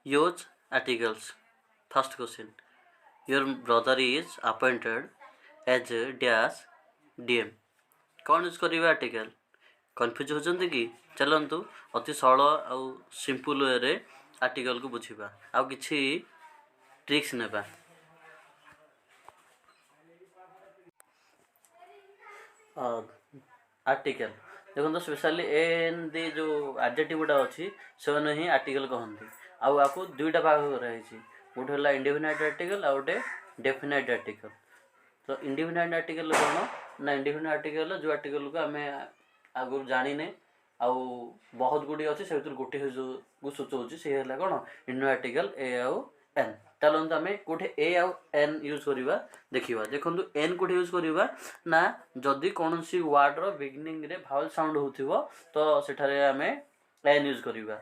use articles. First question. Your brother is appointed as a dash DM. कौन use करेंगे article? Confuse होचंती कि चलतु अति सरल आउ सिंपल वे रे आर्टिकल को बुझीबा आउ किछि ट्रिक्स नेबा। आर्टिकल देखो स्पेशली एन दी जो एडजेक्टिव गुड़ा अच्छी से ही आर्टिकल कहते आउ आपको दुईटा भाग कराई गोटे है इंडिफिनाइट आर्टिकल आउ गोटे डेफिनाइट आर्टिकल। तो इंडिफिनाइट आर्टिकल कौन ना इंडिफिनाइट आर्टिकल जो आर्टिकल को आम आगुरी जाने आउ बहुत गुड़ी अच्छे से गोटे को सूचाऊँ सी है कौन इंडियन आर्टिकल ए आउ एन। चलते आम कौटे ए आउ एन यूज करवा देखा देखो एन कौटे यूज करवा ना जदि कौन सी वर्डर बिगिनिंग रे भावल साउंड हो तो सेठारे आम एन यूज करवा।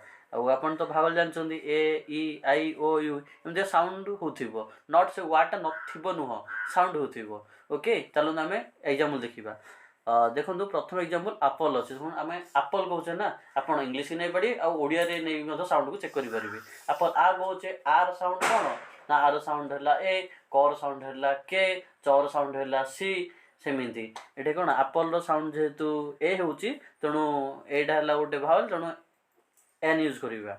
आपन तो भावल जानते ए ई आई ओ यू एमती साउंड हो नट से वार्डटा न नुह साउंड हो। ओके चलते आम एग्जाम्पल देखा। देखो प्रथम एग्जाम्पल आप्पल अच्छे आम आप्पल कहचे ना आप इंग्लीश नहीं पढ़ी आड़िया नहीं साउंड को चेक करेंगे। आप्पल आ कहचे आर साउंड कौन ना आर साउंड है ए कर साउंड है के चर साउंड है सी सेमती ये कौन आप्पल साउंड जेहेतु ए हो तेणु एटा है गोटे भावल तेणु एन यूज करवा।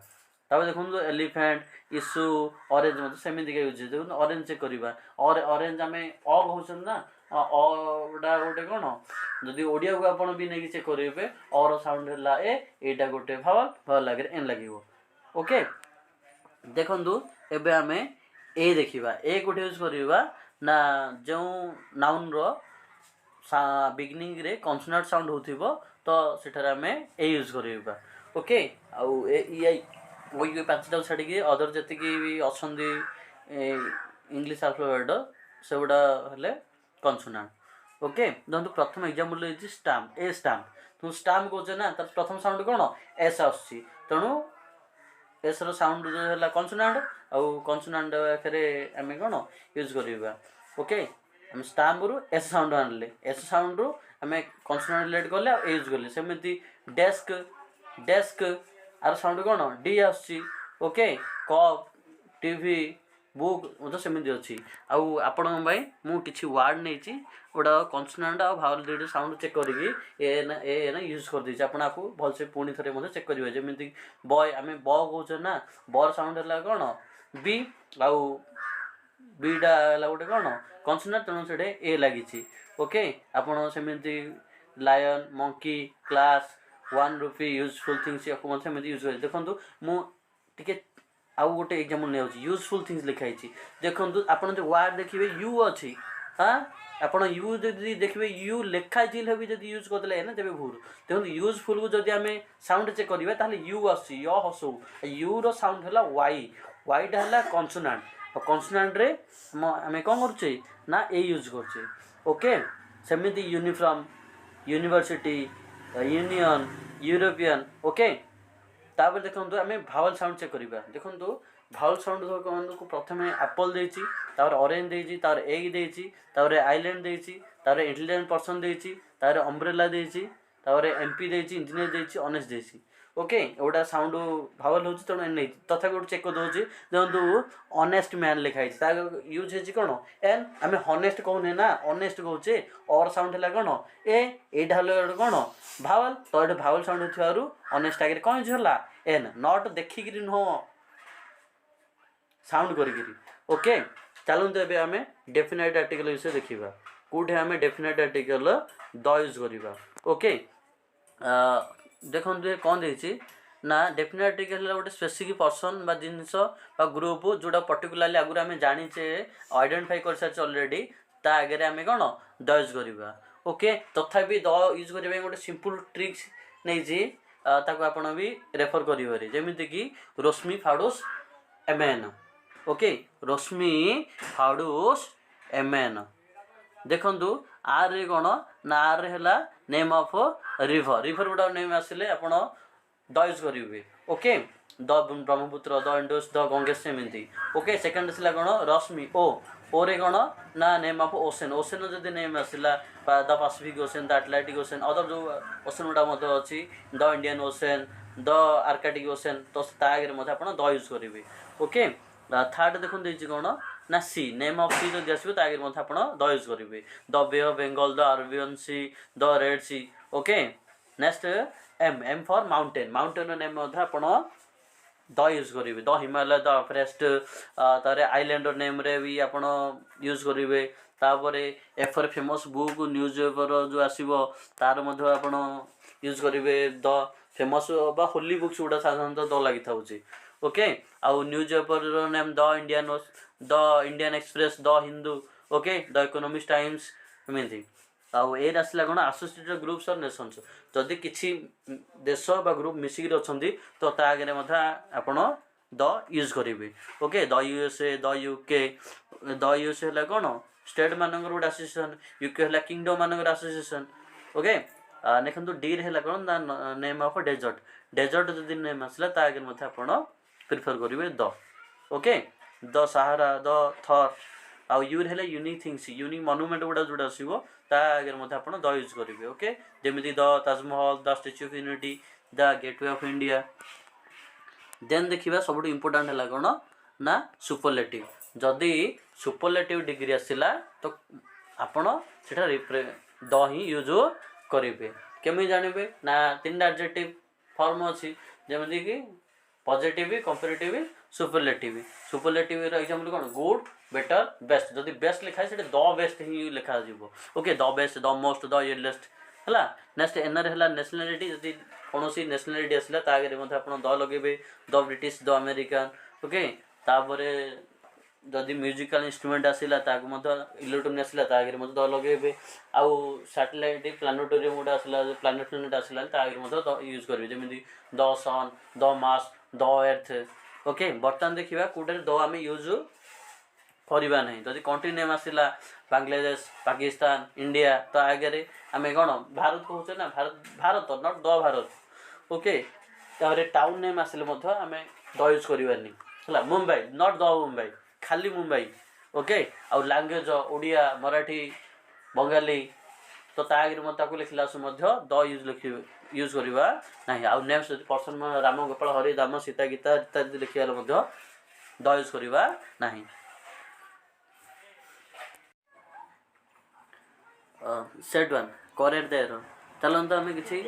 तब देखो एलिफेंट इशू ऑरेंज मतलब सेमती यूज देखो ऑरेंज चेक करवा ऑरेंज आम कहते ना अड़ा गोटे कौन जदि ओडिया को आप भी चेक करेंगे और साउंड है एटा गोटे भावल भावल लगे एन लगे। ओके देखु एबे आम ए देखा ए कौटे यूज करवा ना जो नाउन रो बिगिनिंग रे कन्सोनेंट साउंड हो तो सेठारे आम ए यूज करवा। ओके आउ ए ई आई वही पाँचटा छाड़ी अदर जी भी अच्छा इंग्लीश आल्फाबेट से गुड़ा हेल्ले कन्सोनेंट। ओके देखो प्रथम एग्जांपल है स्टाम्प ए स्टाम्प तुम स्टाम्प कहे ना तर प्रथम साउंड कौन एस आसुची तेणु एस रो साउंड जो है कन्सोनेंट आउ कन्सोनेंट आखिरे आम कौन यूज करवा। ओके आम स्टाम्प रु एस साउंड आनले एस साउंड रु आम कन्सोनेंट रिलेट कले यूज कले सेमती डेस्क डेस्क आर साउंड कौन डी आसुची। ओके कप टीवी बुक मतलब सेमती अच्छी आपण मुझे वार्ड नहीं गोटा कन्सोनेंट आ भावल दुईटा साउंड चेक करी ए ना यूज कर देती आपको भलसे पुणी थे चेक करेंगे जमीक बय आम ब कहे ना बर साउंड है कौन बी आउ बीटा है गोटे कौन कन्सोनेंट तेणु से ए लगी। ओके आपड़ सेमती lion monkey class ₹1 useful things सेमती यूज कर देखो मुझे आउ गोटे एग्जाम्पल नहीं यूजफुल थिंग्स लिखाई देखो आप जो वार्ड देखिए यू अच्छी हाँ आप यू जब देखिए यू लिखाई भी जब यूज करदे ना तेज भूल देखो यूजफुल को जब आम साउंड चेक करा ताल यू आस हसू यू रो साउंड है वाई वाईटा है कन्सोनेंट कन्सोनेंट रे आम कौन करुचे ना ए यूज करुचे। ओके सेमती uniform university union European. Okay तापर देखो आम भावल साउंड चेक करवा देखो भावल साउंड को प्रथम एप्पल देती ऑरेंज देती एग देती आइलैंड देती इंटेलिजेंट पर्सन देती अम्ब्रेला देती एमपी देती इंजीनियर देती ऑनेस्ट देती। ओके गोटा साउंड भावल हो तेणु नहीं तथा गोटे चेक कर दूसरी देखो ऑनेस्ट मैन लिखाई यूज है कौन एन आम हनेस्ट कहने ना ऑनेस्ट कहे और साउंड है कौन एटा है कौन भावल तो ये भावल साउंड थी ऑनेस्ट आगे कौन यूज है एन नट देखिक नुह साउंड करी। ओके चलते एवं आम डेफिनाइट आर्टिकल विषय देखा कौटे आम डेफिनाइट आर्टिकल द यूज करवा। ओके देखो कौन देती ना डेफिनाइट आर्टिकल गोटे स्पेसिफिक पर्सन बा जिनस बा ग्रुप जोड़ा पर्टिकुलाली आगुरी आम जाचे आइडेंटिफाई कर सारी अलरेडी ता आगे आम कौन द यूज करवा। ओके तथापि द यूज करने गोटे सिंपल ट्रिक्स नहीं ताको आपण भी रेफर करेंगे जमीक कि रश्मि फाडूस एमएन। ओके रश्मि फाडूस एमएन देखु आर रे कौन ना आर है नेम ऑफ रिवर रिवर गुड़ा नेम आसिले आप द यूज करेंगे। Okay the Brahmaputra the Indus the Ganges सेमती। ओके सेकेंड आसला कौन रश्मि ओ रे कौन ना नेम ऑफ ओशन ओशन जब नेम आसला the Pacific ocean the Atlantic ocean other जो ओशन गुड़ा अच्छी the Indian ocean the Arctic ocean तो ता आगे मध्य आप द यूज करेंगे ओके। थर्ड देखो कौन ना सी नेम ऑफ सी जो आसो आगे मध्य आप द यूज करेंगे the Bay of Bengal the Arabian Sea the Red Sea okay. Next M M for mountain mountain name आप द यूज करेंगे द हिमालय द एवरेस्ट तार आइलैंड नेम रे भी आप यूज करेंगे तापर एफर फेमस बुक न्यूज पेपर जो आसो तार मध्य आप यूज करेंगे द फेमस बा होली बुक्स गुड़ा साधारणतः द लगी था ओके। आउ news paper name the Indian express the Hindu okay the economics times एमती। आउ ए आसला कौन एसोसिएटेड ग्रुप्स और नेशंस जदि किसी देश बा ग्रुप मिसिक अच्छी तो ता आगे आपण द यूज करेंगे okay. The USA the UK the USA है कौन स्टेट मान गोटे एसोसिएशन यूके है किंगडम मान एसोसिएशन ओके। देखो डी रे कौन नेम ऑफ डेजर्ट डेजर्ट जदि नेम आसला ता आगे आप प्रिफर करेंगे the okay. The Sahara the थर आउ यूर है यूनिक थिंग्स यूनिक मनुमेंट गुड़ा जोड़ा आसो ता आगे आप द यूज करेंगे ओके। जमी the Taj Mahal the statue of unity the gateway of India. Then देखा सब इम्पोर्टाट है कौन ना सुपरलेटिव जदि सुपरलेटिव डिग्री आसला तो आपण से द ही यूज करेंगे केमी जानवे ना तीन एडजेक्टिव फॉर्म अच्छी जमी कि positive comparative superlative superlative example कौन गुड बेटर बेस्ट जदि बेस्ट लिखा है द बेस्ट ही लिखा okay the best the most the least है। नेक्स्ट एनआर है नेशनलिटी जदि कौन सी नेशनलिटी आसला आगे आप द लगे the British the American okay. तापर जदि म्यूजिकल इंस्ट्रूमेंट आसला इलेक्ट्रोनिक आसला आगे द लगे आउ सैटेलाइट प्लानेटोरियम गोटे आसला प्लानेट प्लानेट आसला आगे द यूज करेंगे जमी the sun the Mars the Earth okay. बर्तमान देखा कौटे द आम यूज करवा ना जदि कंट्री नेम आसला बांग्लादेश पाकिस्तान इंडिया तो आगे आम कौन भारत कहचे ना Bharat Bharat not the Bharat okay. तापर टाउन नेम आसले आम द यूज करवानी है मुंबई नट द मुंबई खाली मुंबई ओके। आउ लैंग्वेज ओडिया मराठी बंगाली तो आगे मत लिखला द यूज करवा ना आउ नेक्स्ट जब पर्सन राम गोपाल हरि दाम सीता गीता इत्यादि लिखा द यूज करवा ना। Set one correct the error चलते आम कि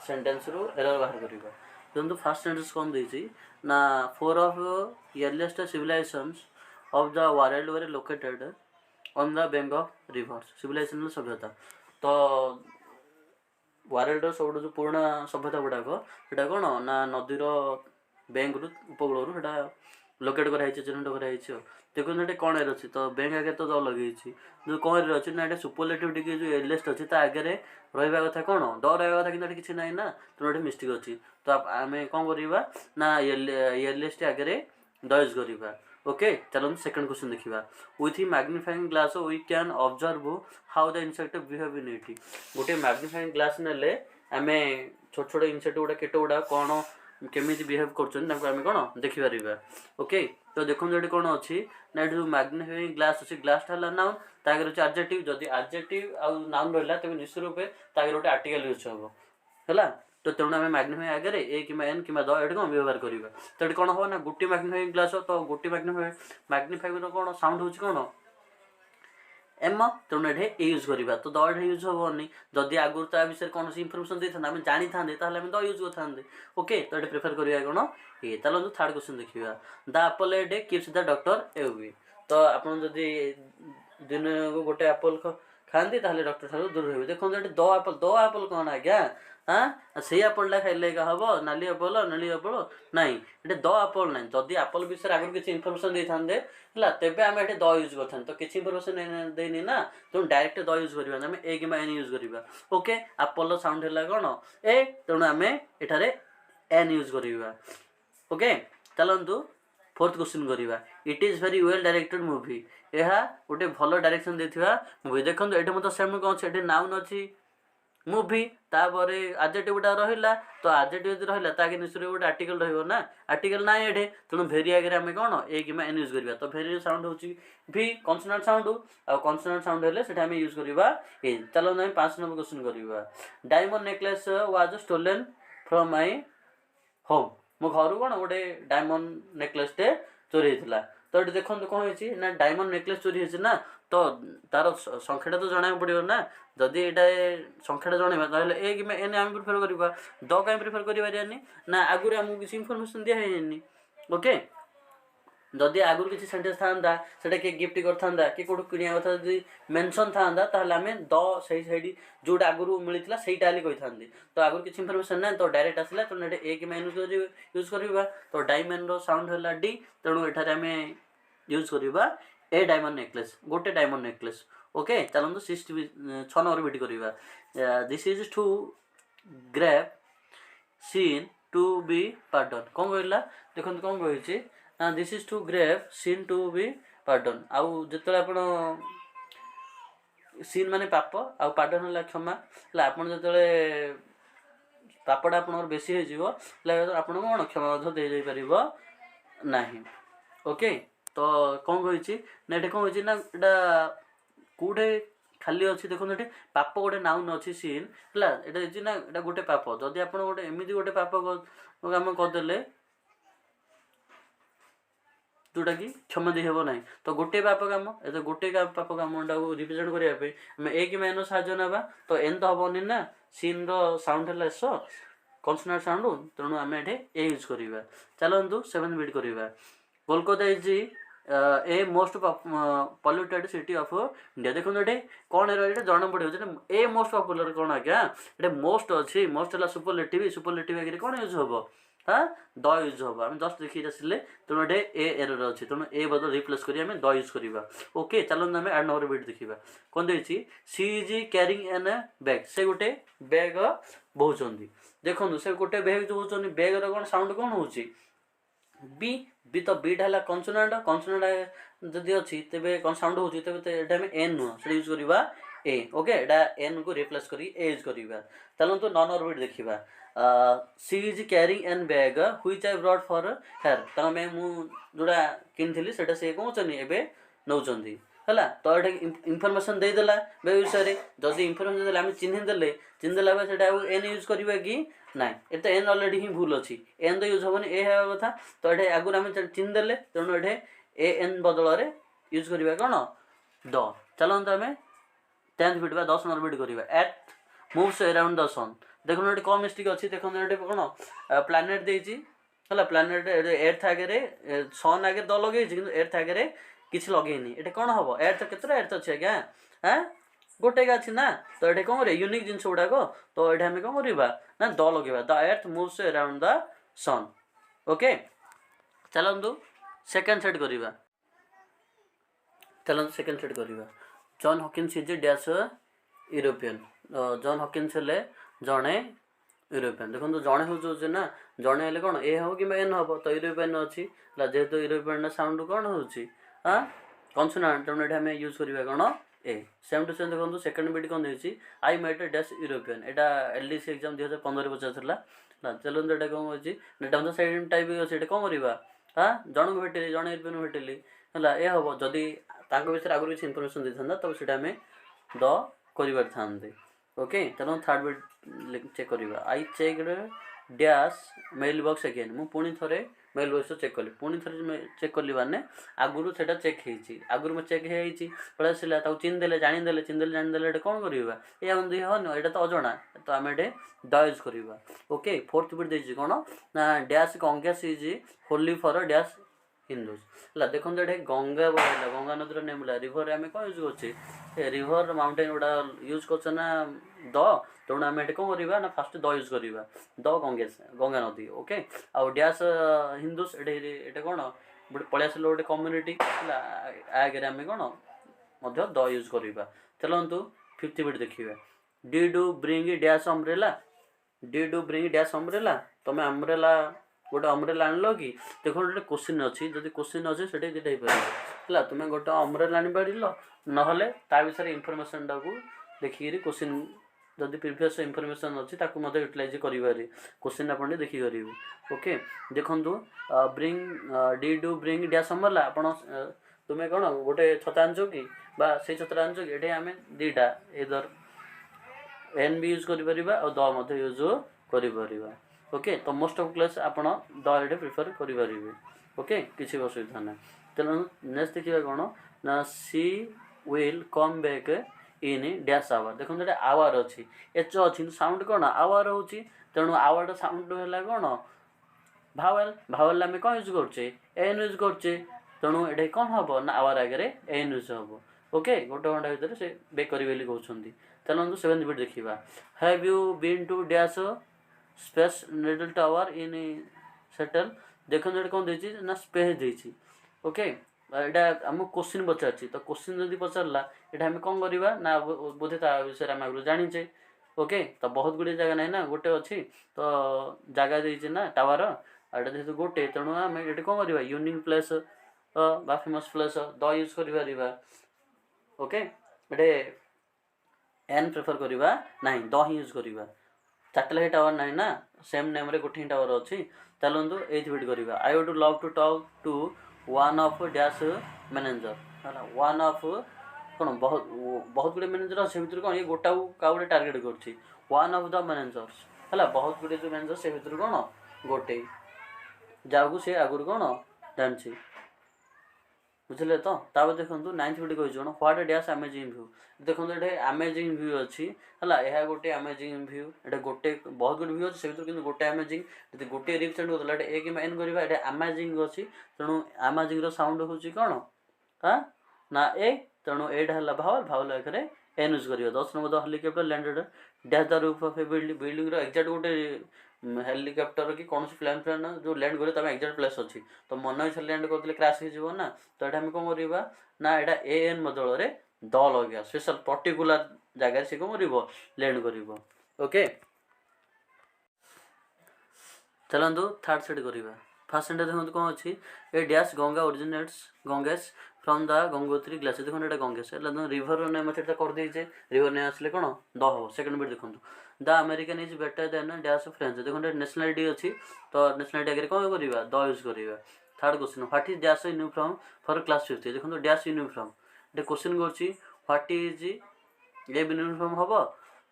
सेंटेंस रू एरर बाहर करवा देखो फास्ट सेंटेंस कौन देती ना 4 of earliest civilisations of the world were located on the bank of rivers civilisation सभ्यता तो वर्ल्ड सब जो पुराना सभ्यता गुड़ाक से कौन ना नदीर बैंक रु उपकूल से लोकेट कराई चिन्हित कराई देखो ये कौन अच्छी तो बैंक आगे तो द लगे जो कौन अच्छी ना ये सुपरलेटिव डिग्री जो एलिस्ट अच्छी आगे रहा कथा कौन द रहा कथा कि किसी ना ना तो ये मिस्टेक अच्छी तो आम कौन करवा ना एलिस्ट आगे द यूज करवा ओके। चलो सेकंड क्वेश्चन देखा with magnifying glass we can observe how the insect behave in it गोटे मैग्निफाइंग ग्लास नेले आम छोट छोट इनसेक्ट गुड़ा केट गुड़ा कौन केमी बिहेव कर कौन देखिपर ओके। तो देखो ये कौन अच्छी ना जो मैग्निफाइंग ग्लास अच्छी ग्लास है नाउन तागे अच्छे एडजेक्टिव जदि एडजेक्टिव आउ नाउन रहा तेज निश्चित रूपे तागे गोटे आर्टिकल यूज हम है तो तेणु आम मैग्निफाइंग आगे ए कि एन कि द ये कौन व्यवहार करवा तो ये कौन हम ना गोटे मैग्निफाइंग ग्लास तो गोटे मैग्निफाइंग कौन साउंड हो कौन एम तेणु ये यूज करवा तो द यूज हेनी जदि आगुरी ता विषय कौन इनफर्मेशन देता आम जानी था द यूज करते ओके। तो ये प्रिफर करवा कौन ये चलो थर्ड क्वेश्चन देखा the apple a day keeps the doctor away तो आप दिन को गोटे एप्पल खाती डॉक्टर ठार दूर रही देखो ये द एप्पल कौन आज्ञा हाँ से एप्पलटा खाइले हम नाली एप्पल नीली एप्पल ना ये द एप्पल ना जदि एप्पल विषय आगे किसी इनफर्मेशन देते है तेज आम ये द यूज करते तो किसी इनफर्मेशन देनी ना तेणु डायरेक्ट द यूज करवा आम ए कि एन यूज करवा ओके। एप्पल साउंड है कौन ए तेणु आम एठार एन यूज करवा ओके। चलतु फोर्थ क्वेश्चन करवा it is very well directed movie यह गोटे भल डायरेक्शन देथिबा मूवी देखो ये मतलब सेम कौन अच्छे नाउन अच्छी मूवी तापर एडजेक्टिव गुटा रहा तो एडजेक्टिव जो रहा ताकि निश्चय गोटे आर्टिकल रहा आर्टिकल ना ये तेणु भेरी आगे आम कौन ए कि एन यूज करवा तो भेरी साउंड हो भी कन्सोनेंट साउंड आ कन्सोनेंट साउंड है आम यूज करवा ए। चलो 5 नंबर क्वेश्चन करवा diamond necklace was stolen from my home मो घर कौन गोटे डायमंड नेकलेसटे चोरी होता तो ये देखो कौन होती ना डायमंड नेकलेस चोरी होती ना तो तार संख्याटा तो जाना पड़ो ना जदि ये संख्याटा जनवा ना ए कि एन आम प्रिफर करवा द कहीं प्रिफर कर ना आगुरी आमको किसी इनफर्मेशन दिखाई ओके जदि आगुरी किसी सेंटेंस था से किए गिफ्ट करता कि कौट किणा कथा जब मेनसन था आम द सही जोटा आगुरी मिलता से कही था तो आगुरी किसी इनफर्मेशन ना तो डायरेक्ट आसला तो ए कि यूज करवा तो डायमंड रो साउंड है डी तेणु एठार आम यूज करवा ए डायमंड नेकलेस गोटे डायमंड नेकलेस ओके चलते 6 नंबर बिट करवा this is too grave sin to be pardon कौन कहला देखो कौन कही this is too grave sin to be pardon आउ जो आप सीन माने पाप आउ पार्डन है क्षमा है आप जो पापटा आप बेसी हो आप कौन क्षमा दे पार ना ओके तो कौन कही ना ये कौन ना यहाँ कौटे खाली अच्छी देखो ये पाप गोटे नाउन अच्छी सीन है ये ना यहाँ गोटे पाप जदि आप गोटे एमती गोटे पाप कम करदे जोटा कि क्षमा दी हेब ना तो गोटे पाप कम ए गोटे पाप कम रिप्रेजेंट करने आम ए कि एन साहय ना तो एन तो हेनी ना सीन राउंड है एस कन्सोनेंट साउंड तेणु आम ये ए यूज करवा चलतु 7 बिट करवा Kolkata is a most polluted city of India देखो ये कौन है जना पड़े ए मोस्ट पॉपुलर कौन आज्ञा ये मोस्ट अच्छी मोस्ट है सुपरलेटिव आगे कौन यूज हम हाँ द यूज हम आम जस्ट देखिए आसिले तेणु ये ए एरर अच्छी तेणु ए बदल रिप्लेस कर द यूज करवा ओके चलते आम 8 नंबर बिट देखा कौन देखिए सी इज कैरिंग एन बैग से गोटे बैग बोचन देखो से गोटे बैग जो बोचन बैग कौन साउंड कौन हो बी बी तो बीटा है कन्सोनेंट जदि अच्छी तेरे कौन साउंड हो एन नुह से यूज करवा ए ओके एन को रिप्लेस कर ए यूज करवा चलते 9 नंबर बिट देखा she is carrying an bag which I brought for here तमें जोड़ा किनी से कौन ए नौकरी है तो ये इनफर्मेशन देदेला बैग विषय जदि इनफर्मेशन देदेला आम चिन्हदेला से एन यूज करवा कि ना ये तो एन अलरेडी ही भूल अच्छी एन तो यूज हेनी ए है कथा तो ये आगुरी आम चिन्हदे तेणु ये ए एन बदल यूज करवा कौन द चलते आम 10th बिट 10 नंबर बिट करवा एट मूव्स अराउंड द सन देखो ये कम मिस्टेक अच्छी देखो ये कौन प्लानेट देती है प्लानेट एर्थ आगे सन आगे द लगे कि एर्थ आगे किसी लगेनी ये कौन हम एर्थ केतटा एर्थ अच्छे आज्ञा हाँ गोटे अच्छी ना तो ये कौन यूनिक जिन गुड़ाक तो ये आम कौन करवा ना द लगे the earth moves around the sun okay चलतु सेकेंड सेट करवा चलते सेकेंड सेट करवा John Hawkins is dash European John Hawkins हेले जड़े यूरोपियन देखो जड़े हूँ ना जड़े हेल्ले कौन ए हम कि एन हम तो यूरोपियन अच्छी जेहेतु यूरोपियन साउंड कौन हो हाँ कन्सोनेंट तेणु ये आम यूज करवा कौन ए सेम टू सेम देखो सेकेंड बिट कौन देखिए I met a dash European यहाँ LDC एग्जाम 2015 पचार चलते ये कौन अच्छी नेटा तो सेम टाइप अच्छे कौन करवा हाँ जन को भेटिली जन यूरोपियन भेटिली है ये हम जदि विषय आगुरी किसी इनफर्मेशन देता तब से आम द कर ओके चलो थर्ड बिट चेक करवा I check dash mail box again मु पुणी थे मेल बॉक्स चेक कली पुणी थे चेक कली माने आगुरी से चेक होती आगुरी मैं चेक होती पलैसला चिन्हदे जानीदे जानीदे कौन करवा ये हन यहाँ तो अजना तो आम ये द यूज करवा ओके फोर्थ बिट देखिए कौन ना dash Congress is Holi for dash Hindus है देखो ये गंगा बढ़ा गंगा नदी नेम रिभर आम कौन यूज कर रिभर माउंटेन गुड़ा यूज कर द तेणु आम ये कौन करवा ना फास्ट द यूज करवा द गंगेश गंगा नदी ओके आउ डैश हिंदूज ये कौन गोटे पलैस गोटे कम्युनिटी आगे आम कौन द यूज करवा चलतु फिफ्थ बिट देखिए D do bring dash umbrella D do bring dash umbrella तुम अम्ब्रेला गोटे अम्ब्रेला आनल कि देखो गोटे क्वेश्चन अच्छी जब क्वेश्चन अच्छे से है तुम्हें गोटे अम्ब्रेला आनी पार ना ता विषय इनफर्मेशन टाक देखिए क्वेश्चन जदि प्रीवियस इनफर्मेशन अच्छी यूटिलाइज कर क्वेश्चन आप देखिए ओके देखो bring D do bring dash umbrella आप तुम्हें कौन गोटे छता आनच कि से छता आनच कि ये आम दीटा इधर एन भी यूज कर द यूज कर ओके तो मोस्ट ऑफ क्लास आपण द एटे प्रिफर करेंगे ओके किसी असुविधा ना तेणु नेक्स्ट देखिए कौन ना she will come back in dash hour देखो ये आवर अच्छी एच अच्छी साउंड कौन आवर हो तेणु आवर साउंड है कौन भावेल भावेल आम कौन यूज करचे एन यूज करचे तेणु ये कौन हम ना आवर आगे एन यूज हम ओके गोटे घंटा भितर से बेक करी बोली कहते चलते 7 बिट देखा have you been to dash Space Needle tower in Seattle देखो ये कौन देती ना स्पेस देती ओके यहाँ आम क्वेश्चन पचार तो क्वेश्चन जब पचारा यहाँ आम कौन करवा ना बोधे ता विषय आम आगे जाचे ओके तो बहुत गुड़े जगह ना ना गोटे अच्छी तो जगह देती ना टावर एटा जेहतु गोटे तेणु आम ये कौन करवा यूनिक प्लेस बा फेमस प्लेस द यूज कर ओके ये एन प्रेफर करवा ना द ही यूज करवा चार्टा लगे टावर ना ना सेम नेम रे गोटे टावर अच्छी चलतु 8 बिट करवा I would love to talk to one of dash manager है वन ऑफ कौन बहुत बहुत गुड़े मैनेजर अच्छे भितर कौन ये गोटा का गोटे टार्गेट कर वन ऑफ द मैनेजर्स है बहुत गुड़े जो मैनेजर से भितर कौन गोटे जाकू सी आगुरी कौन जानी बुझे तो तापर देखो 9th बिट कही व्हाट डैश अमेजिंग व्यू देखो ये अमेजिंग व्यू अच्छी है यह गोटे अमेजिंग व्यू ये गोटे बहुत गुड व्यू अच्छे से गोटे अमेजिंग यदि गोटे रिप्रेजेंट होता है ए कि एन करवा ये अमेजिंग अच्छी तेणु अमेजिंग साउंड हूँ कौन हाँ ना ए तेणु एटा है भावल भावल आगे एन यूज कर 10 number the helicopter landed dash the roof of A building exact गोटे हेलिकप्टर कि कौन प्लेन फ्लेन जो लैंड करे तमें एक्जाक्ट प्लेस अच्छी तो मन इच्छा लैंड करते क्रैश हो ना तो ये कौन करवा ना यहाँ ए एन बदल में द लगे स्पेशल पर्टिकुलर जगह से कौन कर लैंड कर ओके चलतु थर्ड सेट करवा फास्ट सेट देखो कौन अच्छी a dash Ganga originates Ganges from the Gangotri glacier देखो ये गंगेश रिवर नेम अच्छे कर देचे रिवर नेम आसले कौन द हम सेकेंड बिट देखो the American is better than dash French देखो नेशनलिटी अच्छी तो नेशनलिटी आगे कौन करवा द यूज करवा third question what is dash uniform for class 5 देखो डैश यूनिफॉर्म ये क्वेश्चन कर व्हाट इज ये यूनिफॉर्म हम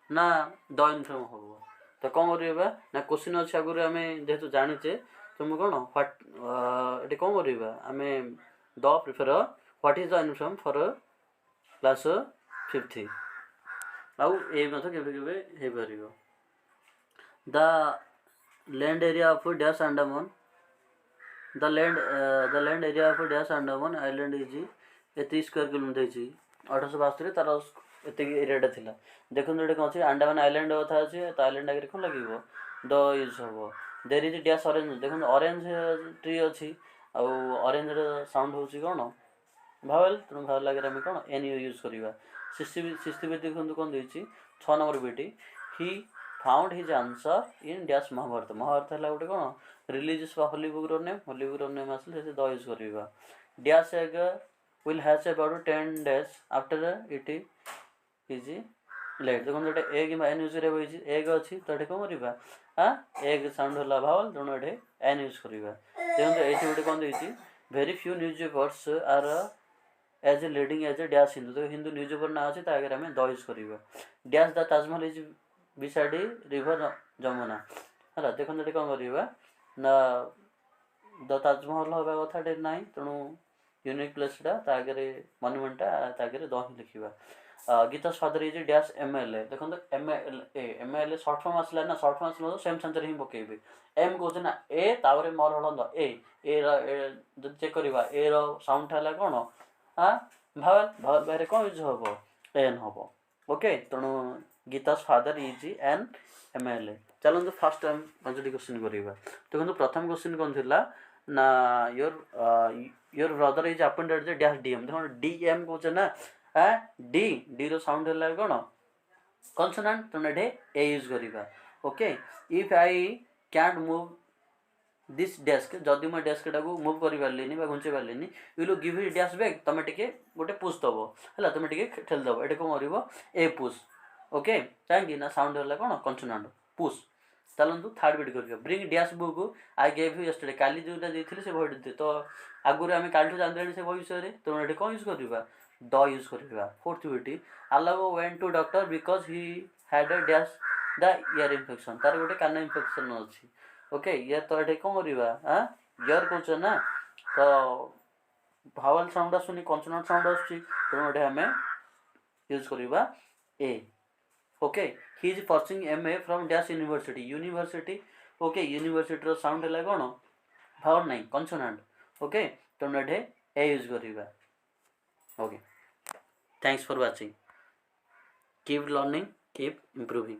ना द यूनिफॉर्म हम तो कौन करवा ना क्वेश्चन अच्छे आगुरी आम जेहेतु जाचे तुम कौन व्हाट ये कौन करवा आम the prefer what is the uniform for class 5 आउ ये केवे the land area of dash Andaman the land area of dash Andaman island is 30 square kilometre 1872 तार एति एरियाटा थिला देखो ये कौन अच्छे अंडमान आइलैंड कथा अच्छे तो आइलैंड आगे कौन लगे द यूज हम देर इज डैश ऑरेंज देखो ऑरेंज ट्री अच्छी ऑरेंज साउंड हूँ कौन भावेल तेणु भावेल आगे आम कौन एन यू यूज करवा 60 बिट देखो कौन देती 6 number bit he found his answer in dash Mahabharata Mahabharata है गोटे कौन रिलीजियस होली बुक नेम आसले द यूज करवा dash egg will hatch about 10 days after it is laid देखो ये ए कि एन यूज कर एग अच्छी तो ये कौन करवा हाँ एग साउंड है भावल तेणु ये एन यूज करवा देखो ये गोटे कौन देती very few news papers are as a leading as a dash Hindu तो हिंदू न्यूज पेपर ना अच्छे आगे आम द यूज करवा dash the Taj Mahal is beside river Jamuna है देखो ये कौन करवा ना द ताजमहल हवा कथा ना तेणु यूनिक प्लेसटा आगे मनुमेंटा आगे द ही लिखा Gita father is dash MLA देखो MLA सर्ट फॉर्म आसला ना सर्ट फॉर्म आस सेम सेंचुरी ही पकेबे एम कहे ना ए तापर मोर हल ए चेक करवा ए राउंड है कौन हाँ भावल भावल बाहर कौन यूज हम एन हम ओके तेणु Gita father is an MLA चलते फास्ट टाइम 5टी क्वेश्चन करवा देखो प्रथम क्वेश्चन कौन थी ना योर ब्रदर इज अपॉइंटेड जे डैश DM देखो DM कहे ना हाँ डी रो साउंड है कौन कॉन्सोनेंट तेणु ये ए यूज करवा okay if I can't move this desk जदि मैं डेस्क टाक मूव कर पार्ली घुंचे पार्ली will give it dash back तुम टे गोटे पुश दब है तुम टे ठेलदब ये कौन कर ए पुश ओके कहीं ना साउंड है कौन कॉन्सोनेंट पुश चलतु थर्ड बिट कर bring dash book I gave you yesterday काली जोटा देते से बही तो आगुरी आम कालू जानते से बही विषय तेणु ये कौन यूज करवा द यूज करवा फोर्थ बिट अलाउ went to doctor because he had a dash the ear infection तार गोटे कान इन्फेक्शन अच्छी ओके ये तो एठे कौन करवा हाँ यर कौच ना तो भावल साउंड आसुनी कन्सोनेंट साउंड आसुची तेणु एठे आमे यूज करवा a okay he is pursing MA from dash university university okay university रो साउंड है कौन भावल नहीं कन्सोनेंट ओके तेणु एठे ए यूज करवा okay thanks for watching keep learning keep improving